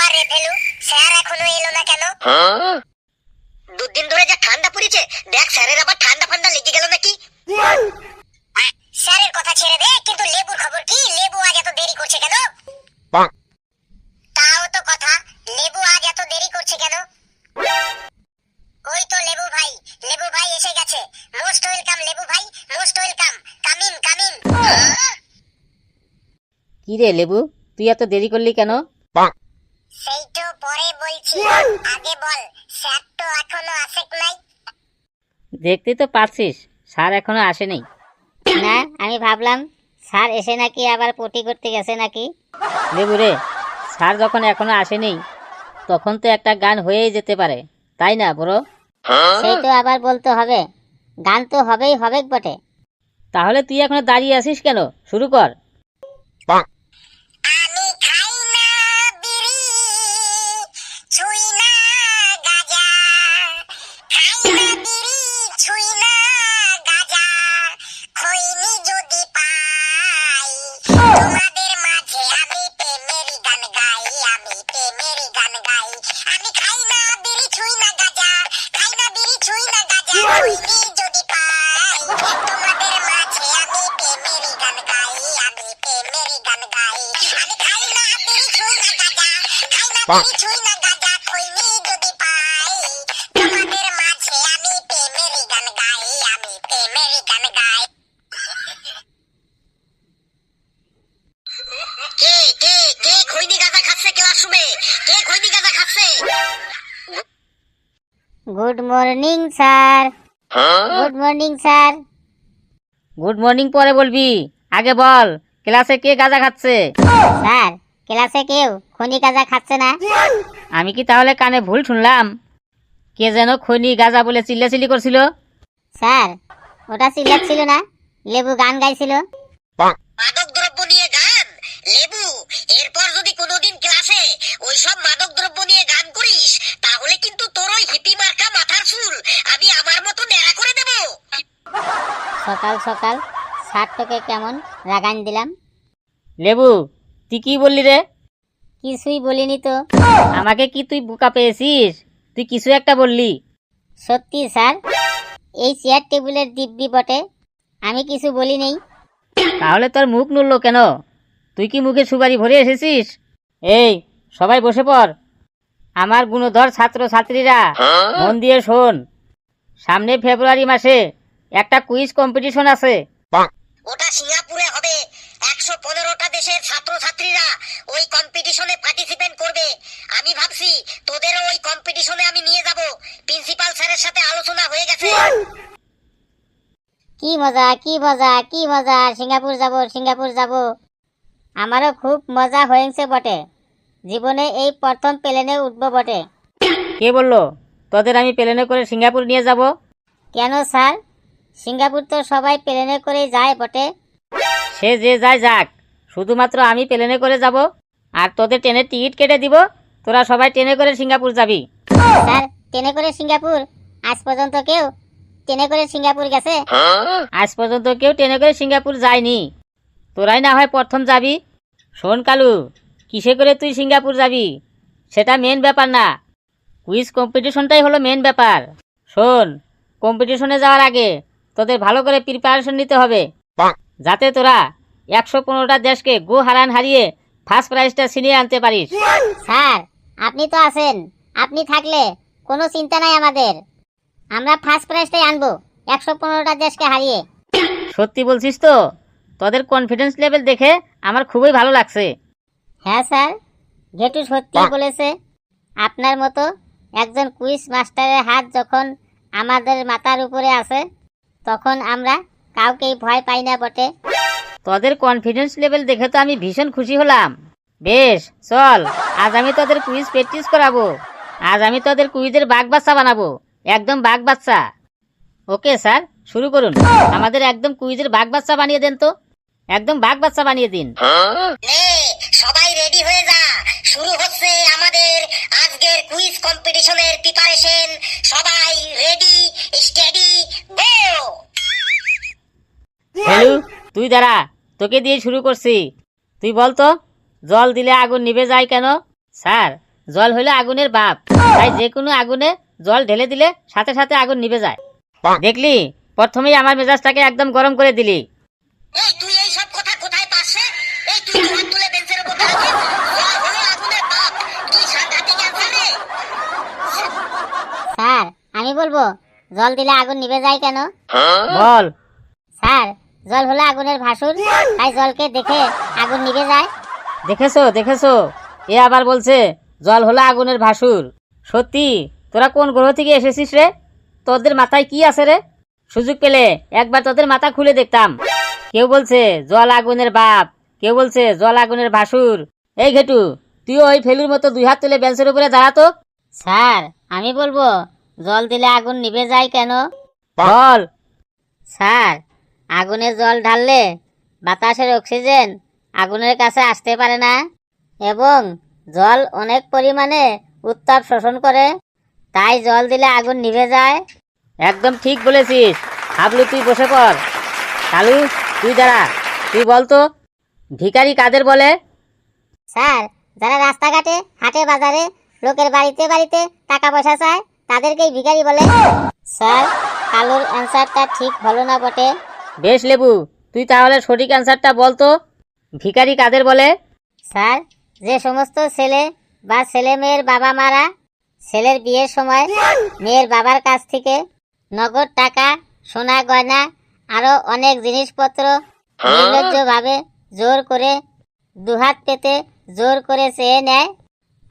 ব্যাপার রে ফেলু, স্যার এখনো এলো না কেন? দুদিন ধরে যা ঠান্ডা পড়েছে, দেখ স্যারের আবার ঠান্ডা ফান্ডা লেগে গেল নাকি। স্যারের কথা ছেড়ে দে, কিন্তু লেবুর খবর কি? লেবু আজ এত দেরি করছে কেন? তাও তো কথা, লেবু আজ এত দেরি করছে কেন? ওই তো লেবু ভাই এসে গেছে। মোস্ট ওয়েলকাম লেবু ভাই, most welcome. Come in, come in. কি রে লেবু, তুই এত দেরি করলি কেন? সেই তো পরে বলছি, আগে বল স্যার তো এখনো আসে নাই? দেখতেই তো পারছিস স্যার এখনো আসেনি। না, আমি ভাবলাম স্যার এসে নাকি আবার পটি করতে গেছে নাকি। লেবু রে, স্যার যখন এখনো আসেনি তখন তো একটা গান হয়েই যেতে পারে, তাই না ব্রো? সেই তো আবার বলতে হবে, গান তো হবেই হবে বটে। তাহলে তুই এখনো দাঁড়িয়ে আছিস কেন? শুরু কর। আমি খাই না বিড়ি, ছুঁই না গাঁজা, খাই না বিড়ি, ছুঁই না গাঁজা, খৈনি যদি পাই তোমাদের মাঝে আমি প্রেমের গান গাই, আমি প্রেমের গান গাই। আমি খাই না বিড়ি, ছুঁই না গাঁজা, খাই না বিড়ি, ছুঁই না গাঁজা, খৈনি যদি পাই তোমাদের মাঝে আমি প্রেমের গান গাই, আমি প্রেমের গান গাই। আমি খাই না বিড়ি, ছুঁই না গাঁজা, খাই না বিড়ি, ছুঁই না গাঁজা, খৈনি যদি পাই তোমাদের মাঝে আমি প্রেমের গান গাই, আমি প্রেমের গান গাই। কে কে কে খৈনি গাঁজা খাচ্ছে ক্লাসরুমে? কে খৈনি গাঁজা খাচ্ছে? Good morning sir, good morning sir. Good morning পরে বলবি, আগে বল ক্লাসে কে গাঁজা খাচ্ছে? স্যার, ক্লাসে কেউ খনি গাঁজা খাচ্ছে না। আমি কি তাহলে কানে ভুল শুনলাম? কে যেন খনি গাঁজা বলে চিল্লাচিল্লি করছিল? স্যার, ওটা সিলেক্ট ছিল না, লেবু গান গাইছিল। মাদক দ্রব্য নিয়ে গান? লেবু, এরপর যদি কোনোদিন ক্লাসে ওইসব মাদক দ্রব্য নিয়ে গান করিস তাহলে কিন্তু তোর ওই হিপি মার্কা মাথার চুল আমি আমার মতো ন্যাড়া করে দেব। সকাল সকাল স্যার তোকে কেমন রাগান দিলাম। লেবু, তুই কি বললি রে? কিছুই বলিনি তো। আমাকে কি তুই বোকা পেয়েছিস? তুই কিছু একটা বললি। সত্যি স্যার, এই চেয়ার টেবিলের দিব্যি বটে, আমি কিছু বলি নেই। তাহলে তোর মুখ নড়ল কেন? তুই কি মুখে সুপারি ভরে এসেছিস? এই সবাই বসে পড়। আমার গুণধর ছাত্র ছাত্রীরা মন দিয়ে শোন, সামনে ফেব্রুয়ারি মাসে একটা কুইজ কম্পিটিশন আছে। ওটা সিঙ্গাপুরে হবে। 115টা দেশের ছাত্রছাত্রীরা ওই কম্পিটিশনে পার্টিসিপেট করবে। আমি ভাবছি তোদেরও ওই কম্পিটিশনে আমি নিয়ে যাব। প্রিন্সিপাল স্যারের সাথে আলোচনা হয়ে গেছে। কি মজা, কি মজা, কি মজা, সিঙ্গাপুর যাব, সিঙ্গাপুর যাব। আমারও খুব মজা হয়েছে বটে, জীবনে এই প্রথম প্লেনে উঠব বটে। কে বললো তোদের আমি প্লেনে করে সিঙ্গাপুর নিয়ে যাব? কেন স্যার, সিঙ্গাপুর তো সবাই প্লেনে করে যায় বটে। সে যে যায় যাক, শুধুমাত্র আমি প্লেনে করে যাব আর তোদের ট্রেনের টিকিট কেটে দিব। তোরা সবাই ট্রেনে করে সিঙ্গাপুর যাবি। স্যার, ট্রেনে করে সিঙ্গাপুর? আজ পর্যন্ত কেউ ট্রেনে করে সিঙ্গাপুর গেছে? আজ পর্যন্ত কেউ ট্রেনে করে সিঙ্গাপুর যায়নি, তোরাই না হয় প্রথম যাবি। শোন কালু, কিসে করে তুই সিঙ্গাপুর যাবি সেটা মেন ব্যাপার না, কুইজ কম্পিটিশনটাই হলো মেন ব্যাপার। শোন, কম্পিটিশনে যাওয়ার আগে তোদের ভালো করে প্রিপারেশন নিতে হবে, যাতে তোরা 115টা দেশকে গো হারান হারিয়ে ফার্স্ট প্রাইজটা ছিনিয়ে আনতে পারিস। স্যার, আপনি তো আছেন, আপনি থাকলে কোনো চিন্তা নাই আমাদের। আমরা ফার্স্ট প্রাইজটাই আনবো 115টা দেশকে হারিয়ে। সত্যি বলছিস তো? তোদের কনফিডেন্স লেভেল দেখে আমার খুবই ভালো লাগছে। হ্যাঁ স্যার, ঘেটু সত্যি বলেছে। আপনার মতো একজন কুইজ মাস্টারের হাত যখন আমাদের মাথার উপরে আছে তখন আমরা কাউকেই ভয় পাই না বটে। তোদের কনফিডেন্স লেভেল দেখে তো আমি ভীষণ খুশি হলাম। বেশ, চল আজ আমি তোদের কুইজ প্র্যাকটিস করাবো। আজ আমি তোদের কুইজের বাঘ বাচ্চা বানাবো, একদম বাঘ বাচ্চা। ওকে স্যার, শুরু করুন। আমাদের একদম কুইজের বাঘ বাচ্চা বানিয়ে দেন তো, একদম বাঘ বাচ্চা বানিয়ে দিন। নে, সবাই রেডি হয়ে যা। শুরু হচ্ছে আমাদের আজকের কুইজ কম্পিটিশনের প্রিপারেশন। সবাই রেডি, স্টেডি, গো। হ্যালো, তুই দাঁড়া, তোকে দিয়ে শুরু করছি। তুই বল তো, জল দিলে আগুন নিভে যায় কেন? স্যার, জল হলো আগুনের বাপ, তাই যে কোনো আগুনে জল ঢেলে দিলে সাথে সাথে আগুন নিভে যায়। দেখলি, প্রথমেই আমার মেজাজটাকে একদম গরম করে দিলি। এই তুই এই সব কথা কোথায় পাস রে? এই তুই তো হাত তুলে বেঞ্চের উপর দাঁড়িয়ে জল হলো আগুনের বাপ, কি সাংঘাতিক অ্যান্সার রে! স্যার আমি বলবো জল দিলে আগুন নিভে যায় কেন? বল। স্যার জল হলো আগুনের ভাসুর, তাই জলকে দেখে আগুন নিভে যায়। দেখেছো দেখেছো, এ আবার বলছে জল হলো আগুনের ভাসুর। সত্যি তোরা কোন গ্রহ থেকে এসেছিস রে? তোদের মাথায় কি আছে রে? সুযোগ পেলে একবার তোদের মাথা খুলে দেখতাম। কেউ বলছে জল আগুনের বাপ, কেউ বলছে জল আগুনের ভাসুর। এই ঘেটু, তুই ওই ফেলুর মতো দুই হাত তুলে বেঞ্চের উপরে দাঁড়াতো। স্যার আমি বলবো জল দিলে আগুন নিভে যায় কেন? বল। স্যার আগুনে জল ঢাললে বাতাসের অক্সিজেন আগুনের কাছে আসতে পারে না, এবং জল অনেক পরিমাণে উত্তাপ শোষণ করে, তাই জল দিলে আগুন নিভে যায়। একদম ঠিক বলেছিস। হাবলু তুই বসে পড়। কালু তুই দাঁড়া। তুই বলতো ভিখারি কাদের বলে? স্যার যারা রাস্তাঘাটে হাটে বাজারে লোকের বাড়িতে বাড়িতে টাকা পয়সা চায় তাদেরকেই ভিখারি বলে। স্যার কালুর অ্যান্সারটা ঠিক হলো না বটে। বেশ লেবু, তুই তাহলে সঠিক অ্যান্সারটা বলতো, ভিখারি কাদের বলে? স্যার যে সমস্ত ছেলে বা ছেলে মেয়ের বাবা মারা ছেলের বিয়ের সময় মেয়ের বাবার কাছ থেকে নগদ টাকা, সোনা গয়না আরো অনেক জিনিসপত্র নির্লজ্জভাবে জোর করে দুহাত পেতে জোর করে চেয়ে নেয়,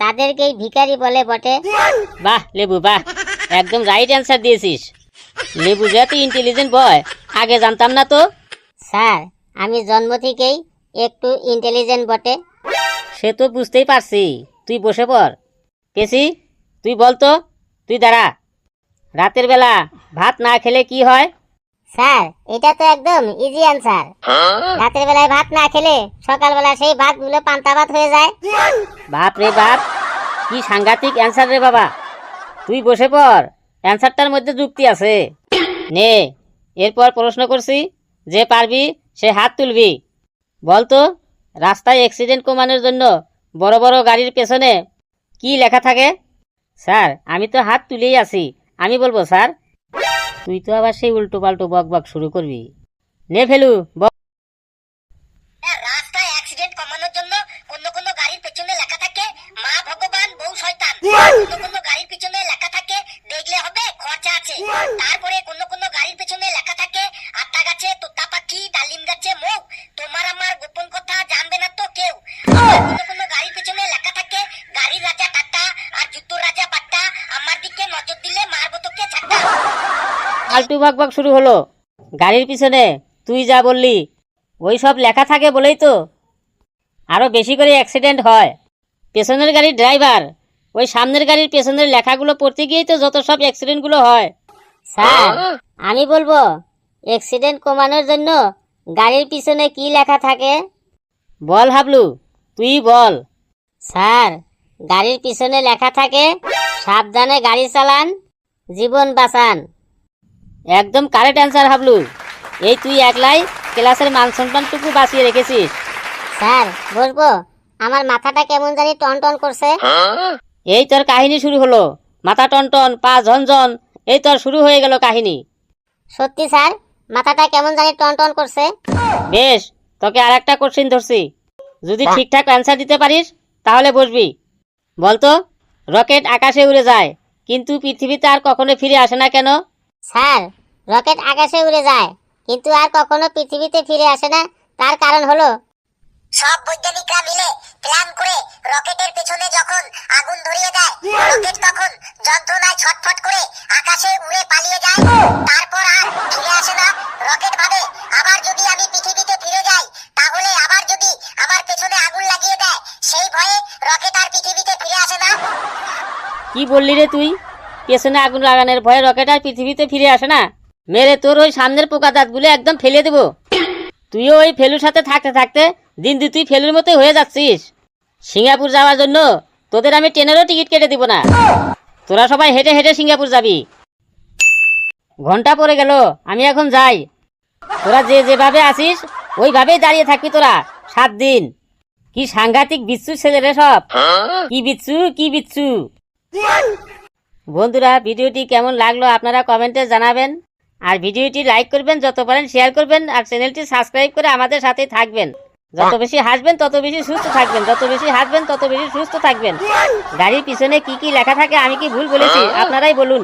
তাদেরকেই ভিখারি বলে বটে। বাহ লেবু বাহ, একদম রাইট অ্যান্সার দিয়েছিস। লেবু যে তুই ইন্টেলিজেন্ট বয়, আগে জানতাম না তো। স্যার আমি জন্ম থেকেই একটু ইন্টেলিজেন্ট বটে। সে তো বুঝতেই পারছি। তুই বসে পড়। পেশি তুই বলতো, তুই দাঁড়া। রাতের বেলা ভাত না খেলে কি হয়? স্যার এটা তো একদম ইজি অ্যান্সার। রাতের বেলায় ভাত না খেলে সকালবেলা সেই ভাতগুলো পান্তা ভাত হয়ে যায়। বাপ রে বাপ, কি সাংঘাতিক অ্যান্সার রে বাবা। তুই বসে পড়, অ্যান্সারটার মধ্যে যুক্তি আছে। নে, এরপর প্রশ্ন করছি, যে পারবি সে হাত তুলবি। বলতো রাস্তায় অ্যাক্সিডেন্ট কমানোর জন্য বড় বড় গাড়ির পেছনে কি লেখা থাকে? স্যার আমি তো হাত তুলেই আছি, আমি বলবো স্যার। তুই তো আবার সেই উল্টো পাল্টো বক বক শুরু করবি। নে ফেলু বক। রাস্তায় অ্যাক্সিডেন্ট কমানোর জন্য কোন কোন গাড়ির পেছনে লেখা থাকে মা ভগবান বউ শয়তান, কোন কোন গাড়ির পেছনে লেখা থাকে দেখলে হবে খরচা আছে, তারপরে কোন কোন গাড়ির পেছনে লেখা থাকে আত্মা গাছে তোতা পাখি ডালিম গাছে মুখ, তোমার আমার গোপন কথা জানবে না তো কেউ। আবার কোন কোন গাড়ির পেছনে লেখা থাকে গাড়ির রাজা টাটা আর জুতোর রাজা বাট্টা, আমার দিকে নজর দিলে মারবো তোকে ঝাঁটা। আলটু বক বক শুরু হলো। গাড়ির পিছনে তুই যা বললি ওই সব লেখা থাকে বলেই তো আরো বেশি করে অ্যাক্সিডেন্ট হয়। পেছনের গাড়ির ড্রাইভার ওই সামনের গাড়ির পেছনের লেখাগুলো পড়তে গিয়েই তো যত সব অ্যাক্সিডেন্টগুলো হয়। স্যার আমি বলবো অ্যাক্সিডেন্ট কমানোর জন্য গাড়ির পিছনে কি লেখা থাকে? বল হাবলু, তুই বল। স্যার গাড়ির পিছনে লেখা থাকে সাবধানে গাড়ি চালান, জীবন বাঁচান। একদম কারেক্ট অ্যান্সার হাবলু। এই তুই একলাই ক্লাসের মান সম্মানটুকু বাঁচিয়ে রেখেছিস। স্যার বসবো? আমার মাথাটা কেমন জানি টন টন করছে। এই তোর কাহিনী শুরু হলো। মাথা টনটন, পা ঝনঝন, এই তোর শুরু হয়ে গেল কাহিনী। সত্যি স্যার মাথাটা কেমন জানি টন টন করছে। বেশ, তোকে আর একটা কোশ্চিন ধরছি, যদি ঠিকঠাক অ্যান্সার দিতে পারিস তাহলে বসবি। বলতো রকেট আকাশে উড়ে যায় কিন্তু পৃথিবীতে আর কখনো ফিরে আসে না কেন? স্যার রকেট আকাশে উড়ে যায় কিন্তু আর কখনো পৃথিবীতে ফিরে আসে না, তার কারণ হলো সব বৈজ্ঞানিকরা মিলে প্ল্যান করে রকেটের পেছনে যখন আগুন ধরিয়ে দেয়, রকেট তখন যন্ত্রণায় ছটফট করে আকাশে উড়ে পালিয়ে যায়, তারপর আর ফিরে আসে না। রকেট ভাবে আবার যদি আমি পৃথিবীতে ফিরে যাই তাহলে আবার যদি আমার পেছনে আগুন লাগিয়ে দেয়, সেই ভয়ে রকেট আর পৃথিবীতে ফিরে আসে না। কি বললি রে তুই? পেছনে আগুন লাগানোর ভয়ে রকেট আর পৃথিবীতে ফিরে আসে না? মেরে তোর ওই সামনের পোকা দাঁতগুলো একদম ফেলে দেবো। তুইও ওই ফেলুর সাথে থাকতে থাকতে দিন তুই ফেলুর মতোই হয়ে যাচ্ছিস। সিঙ্গাপুর যাওয়ার জন্য তোদের আমি ট্রেনেরও টিকিট কেটে দিব না। তোরা সবাই হেঁটে হেঁটে সিঙ্গাপুর যাবি। ঘন্টা পড়ে গেল, আমি এখন যাই। তোরা যে যেভাবে আসিস ওইভাবেই দাঁড়িয়ে থাকবি তোরা 7 দিন। কি সাংঘাতিক বিচ্ছু ছেলে রে সব। কি বিচ্ছু। বন্ধুরা, ভিডিওটি কেমন লাগলো আপনারা কমেন্টে জানাবেন। আর ভিডিওটি লাইক করবেন, যত পারেন শেয়ার করবেন, আর চ্যানেলটি সাবস্ক্রাইব করে আমাদের সাথে থাকবেন। যত বেশি হাসবেন তত বেশি সুস্থ থাকবেন, যত বেশি হাসবেন তত বেশি সুস্থ থাকবেন। গাড়ির পিছনে কি কি লেখা থাকে আমি কি ভুল বলেছি আপনারাই বলুন।